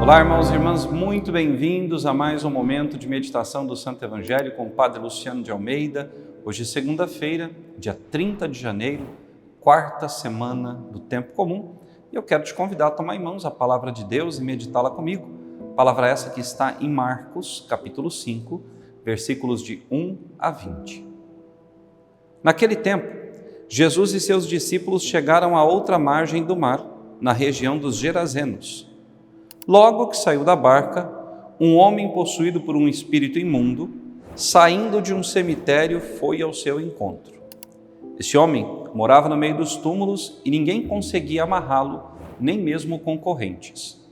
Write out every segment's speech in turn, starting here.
Olá, irmãos e irmãs, muito bem-vindos a mais um momento de meditação do Santo Evangelho com o Padre Luciano de Almeida. Hoje, segunda-feira, dia 30 de janeiro, quarta semana do Tempo Comum. E eu quero te convidar a tomar em mãos a Palavra de Deus e meditá-la comigo. Palavra essa que está em Marcos, capítulo 5, versículos de 1 a 20. Naquele tempo, Jesus e seus discípulos chegaram à outra margem do mar, na região dos Gerazenos. Logo que saiu da barca, um homem possuído por um espírito imundo, saindo de um cemitério, foi ao seu encontro. Esse homem morava no meio dos túmulos e ninguém conseguia amarrá-lo, nem mesmo com correntes.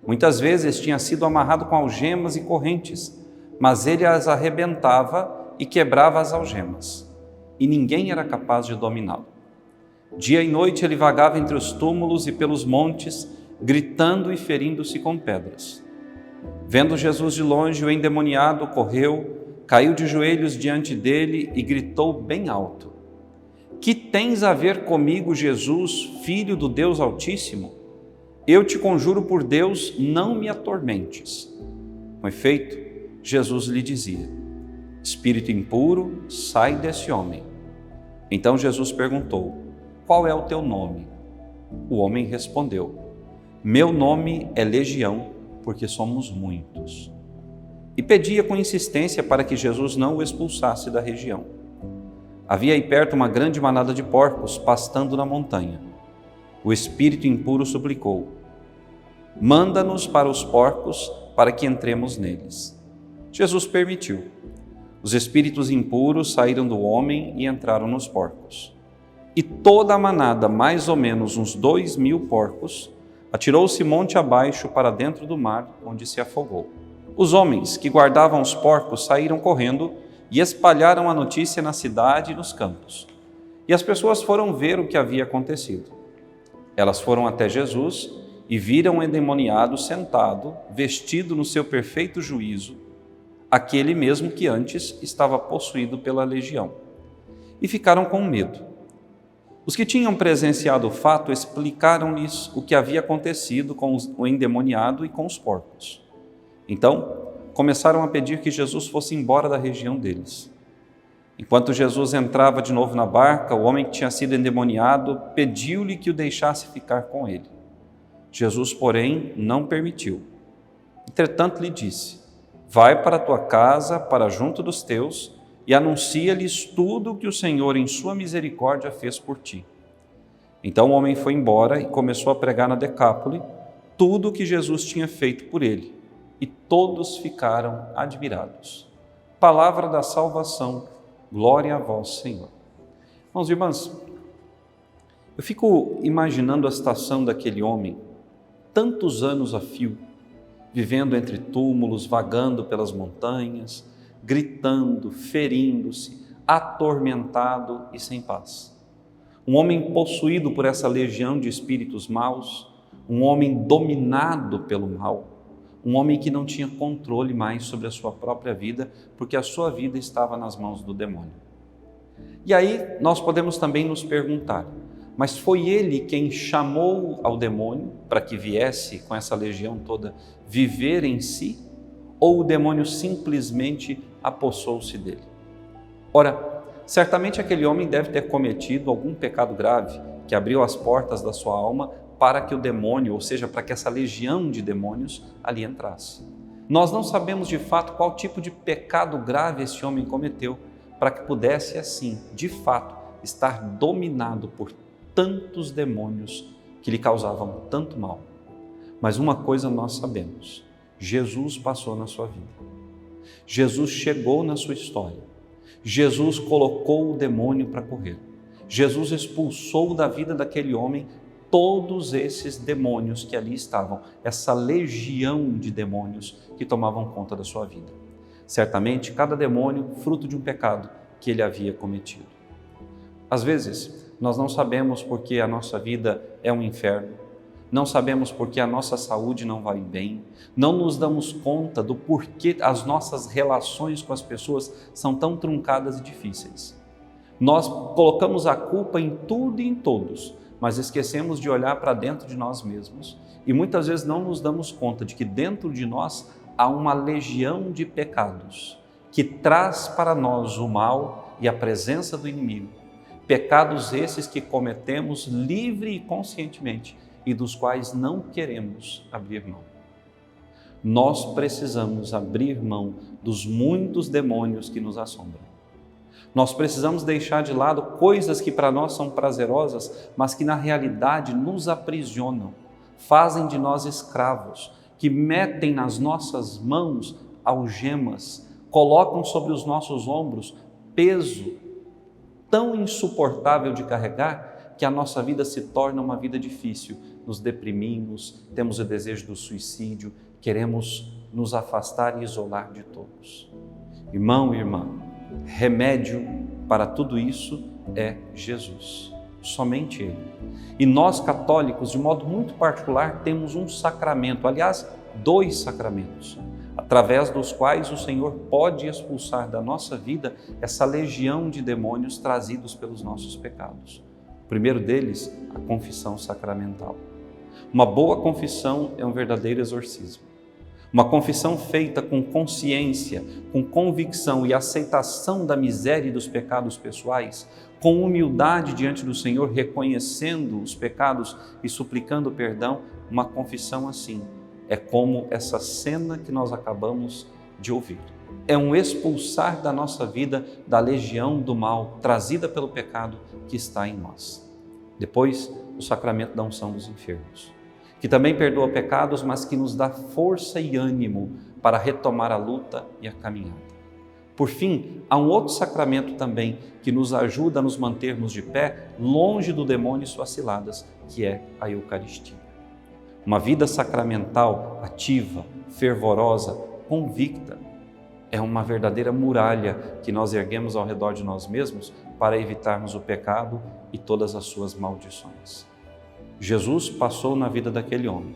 Muitas vezes tinha sido amarrado com algemas e correntes, mas ele as arrebentava e quebrava as algemas, e ninguém era capaz de dominá-lo. Dia e noite ele vagava entre os túmulos e pelos montes, gritando e ferindo-se com pedras. Vendo Jesus de longe, o endemoniado correu, caiu de joelhos diante dele e gritou bem alto: "Que tens a ver comigo, Jesus, Filho do Deus Altíssimo? Eu te conjuro por Deus, não me atormentes." Com efeito, Jesus lhe dizia: "Espírito impuro, sai desse homem." Então Jesus perguntou: "Qual é o teu nome?" O homem respondeu: "Meu nome é Legião, porque somos muitos." E pedia com insistência para que Jesus não o expulsasse da região. Havia aí perto uma grande manada de porcos pastando na montanha. O espírito impuro suplicou: "Manda-nos para os porcos, para que entremos neles." Jesus permitiu. Os espíritos impuros saíram do homem e entraram nos porcos. E toda a manada, mais ou menos uns 2.000 porcos, atirou-se monte abaixo para dentro do mar, onde se afogou. Os homens que guardavam os porcos saíram correndo e espalharam a notícia na cidade e nos campos. E as pessoas foram ver o que havia acontecido. Elas foram até Jesus e viram o endemoniado sentado, vestido no seu perfeito juízo, aquele mesmo que antes estava possuído pela legião. E ficaram com medo. Os que tinham presenciado o fato explicaram-lhes o que havia acontecido com o endemoniado e com os porcos. Então, começaram a pedir que Jesus fosse embora da região deles. Enquanto Jesus entrava de novo na barca, o homem que tinha sido endemoniado pediu-lhe que o deixasse ficar com ele. Jesus, porém, não permitiu. Entretanto, lhe disse: "Vai para a tua casa, para junto dos teus, e anuncia-lhes tudo o que o Senhor, em sua misericórdia, fez por ti." Então o homem foi embora e começou a pregar na Decápole tudo o que Jesus tinha feito por ele, e todos ficaram admirados. Palavra da salvação, glória a vós, Senhor. Irmãos e irmãs, eu fico imaginando a situação daquele homem, tantos anos a fio, vivendo entre túmulos, vagando pelas montanhas, gritando, ferindo-se, atormentado e sem paz. Um homem possuído por essa legião de espíritos maus, um homem dominado pelo mal, um homem que não tinha controle mais sobre a sua própria vida, porque a sua vida estava nas mãos do demônio. E aí nós podemos também nos perguntar: mas foi ele quem chamou ao demônio para que viesse com essa legião toda viver em si? Ou o demônio simplesmente apossou-se dele? Ora, certamente aquele homem deve ter cometido algum pecado grave que abriu as portas da sua alma para que o demônio, ou seja, para que essa legião de demônios ali entrasse. Nós não sabemos de fato qual tipo de pecado grave esse homem cometeu para que pudesse assim, de fato, estar dominado por tantos demônios que lhe causavam tanto mal. Mas uma coisa nós sabemos: Jesus passou na sua vida. Jesus chegou na sua história. Jesus colocou o demônio para correr. Jesus expulsou da vida daquele homem todos esses demônios que ali estavam, essa legião de demônios que tomavam conta da sua vida. Certamente, cada demônio fruto de um pecado que ele havia cometido. Às vezes, nós não sabemos porque a nossa vida é um inferno, não sabemos porque a nossa saúde não vai bem, não nos damos conta do porquê as nossas relações com as pessoas são tão truncadas e difíceis. Nós colocamos a culpa em tudo e em todos, mas esquecemos de olhar para dentro de nós mesmos e muitas vezes não nos damos conta de que dentro de nós há uma legião de pecados que traz para nós o mal e a presença do inimigo. Pecados esses que cometemos livre e conscientemente e dos quais não queremos abrir mão. Nós precisamos abrir mão dos muitos demônios que nos assombram. Nós precisamos deixar de lado coisas que para nós são prazerosas, mas que na realidade nos aprisionam, fazem de nós escravos, que metem nas nossas mãos algemas, colocam sobre os nossos ombros peso tão insuportável de carregar que a nossa vida se torna uma vida difícil. Nos deprimimos, temos o desejo do suicídio, queremos nos afastar e isolar de todos. Irmão e irmã, remédio para tudo isso é Jesus, somente Ele. E nós católicos, de modo muito particular, temos um sacramento, aliás, 2 sacramentos, através dos quais o Senhor pode expulsar da nossa vida essa legião de demônios trazidos pelos nossos pecados. O primeiro deles, a confissão sacramental. Uma boa confissão é um verdadeiro exorcismo. Uma confissão feita com consciência, com convicção e aceitação da miséria e dos pecados pessoais, com humildade diante do Senhor, reconhecendo os pecados e suplicando perdão, uma confissão assim é como essa cena que nós acabamos de ouvir. É um expulsar da nossa vida da legião do mal trazida pelo pecado que está em nós. Depois, o sacramento da unção dos enfermos, que também perdoa pecados, mas que nos dá força e ânimo para retomar a luta e a caminhada. Por fim, há um outro sacramento também que nos ajuda a nos mantermos de pé, longe do demônio e suas ciladas, que é a Eucaristia. Uma vida sacramental, ativa, fervorosa, convicta, é uma verdadeira muralha que nós erguemos ao redor de nós mesmos para evitarmos o pecado e todas as suas maldições. Jesus passou na vida daquele homem.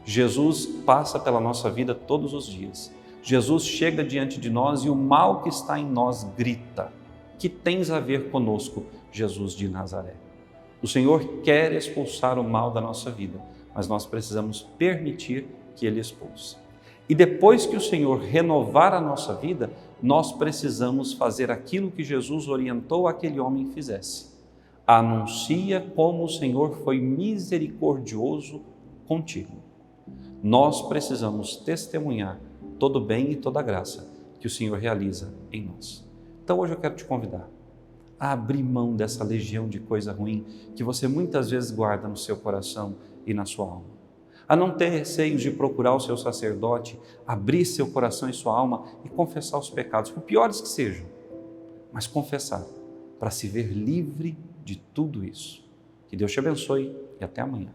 Jesus passa pela nossa vida todos os dias. Jesus chega diante de nós e o mal que está em nós grita: que tens a ver conosco, Jesus de Nazaré? O Senhor quer expulsar o mal da nossa vida, mas nós precisamos permitir que Ele expulse. E depois que o Senhor renovar a nossa vida, nós precisamos fazer aquilo que Jesus orientou aquele homem que fizesse. Anuncia como o Senhor foi misericordioso contigo. Nós precisamos testemunhar todo o bem e toda a graça que o Senhor realiza em nós. Então hoje eu quero te convidar a abrir mão dessa legião de coisa ruim que você muitas vezes guarda no seu coração e na sua alma. A não ter receios de procurar o seu sacerdote, abrir seu coração e sua alma e confessar os pecados, por piores que sejam, mas confessar para se ver livre de tudo isso. Que Deus te abençoe e até amanhã.